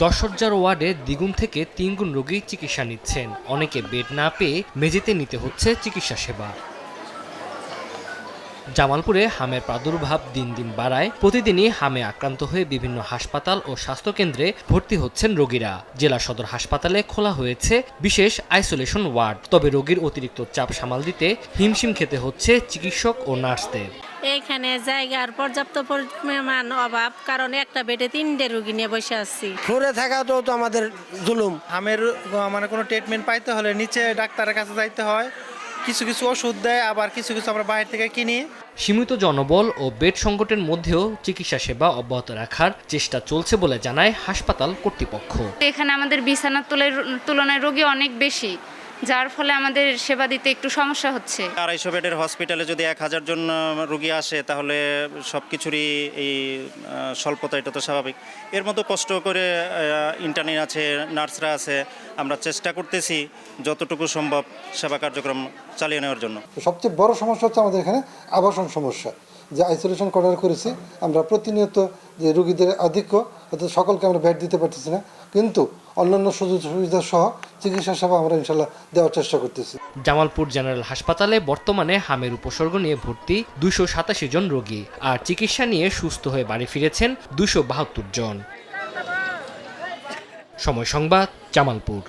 10 শয্যার ওয়ার্ডে দ্বিগুণ থেকে 3 গুণ রোগী চিকিৎসা নিচ্ছেন। অনেকে বেড না পেয়ে মেঝেতে নিতে হচ্ছে চিকিৎসা সেবা। জামালপুরে হামের প্রাদুর্ভাব দিন দিন বাড়ায়। প্রতিদিনই হামে আক্রান্ত হয়ে বিভিন্ন হাসপাতাল ও স্বাস্থ্যকেন্দ্রে ভর্তি হচ্ছেন রোগীরা। জেলা সদর হাসপাতালে খোলা হয়েছে বিশেষ আইসোলেশন ওয়ার্ড। তবে রোগীর অতিরিক্ত চাপ সামাল দিতে হিমশিম খেতে হচ্ছে চিকিৎসক ও নার্সদের। এইখানে জায়গার পর্যাপ্ত পরিমাণ অভাব, কারণ একটা বেডে 3টে রোগী নিয়ে বসে আছি। ফ্লোরে থাকা তো আমাদের জুলুম। হামের মানে কোনো ট্রিটমেন্ট পাইতে হলে নিচে ডাক্তারের কাছে যাইতে হয়। কিছু কিছু ওষুধ দেয়, আবার কিছু কিছু আমরা বাইরে থেকে কিনি। সীমিত জনবল ও বেড সংকটের মধ্যেও চিকিৎসা সেবা অব্যাহত রাখার চেষ্টা চলছে বলে জানায় হাসপাতাল কর্তৃপক্ষ। এখানে আমাদের বিছানার তুলনায় রোগী অনেক বেশি, যার ফলে আমাদের সেবা দিতে একটু সমস্যা হচ্ছে। 250 বেডের হসপিটালে যদি 1000 জন রোগী আসে, তাহলে সব কিছুরই এই স্বল্পতা, এটা তো স্বাভাবিক। এর মতো কষ্ট করে ইন্টার্নি আছে, নার্সরা আছে, আমরা চেষ্টা করতেছি যতটুকু সম্ভব সেবা কার্যক্রম চালিয়ে নেওয়ার জন্য। সবচেয়ে বড় সমস্যা হচ্ছে আমাদের এখানে আবাসন সমস্যা। যে আইসোলেশন কর্নার করেছি, আমরা প্রতিনিয়ত যে রোগীদের আধিক্য, অর্থাৎ সকলকে আমরা বেড দিতে পারতেছি না, কিন্তু অন্যান্য সুযোগ সুবিধা সহ চিকিৎসা সেবা আমরা ইনশাল্লাহ দেওয়ার চেষ্টা করতেছি। জামালপুর জেনারেল হাসপাতালে বর্তমানে হামের উপসর্গ নিয়ে ভর্তি 287 জন রোগী, আর চিকিৎসা নিয়ে সুস্থ হয়ে বাড়ি ফিরেছেন 272 জন। সময় সংবাদ, জামালপুর।